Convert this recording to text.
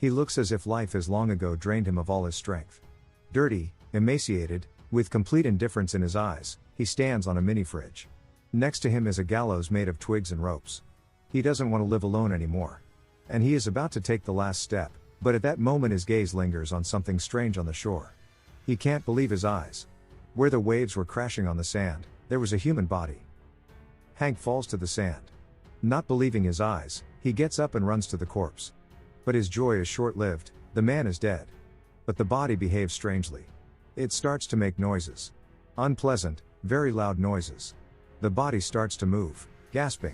He looks as if life has long ago drained him of all his strength. Dirty, emaciated, with complete indifference in his eyes, he stands on a mini-fridge. Next to him is a gallows made of twigs and ropes. He doesn't want to live alone anymore. And he is about to take the last step, but at that moment his gaze lingers on something strange on the shore. He can't believe his eyes. Where the waves were crashing on the sand, there was a human body. Hank falls to the sand. Not believing his eyes, he gets up and runs to the corpse. But his joy is short-lived, the man is dead. But the body behaves strangely. It starts to make noises. Unpleasant, very loud noises. The body starts to move, gasping.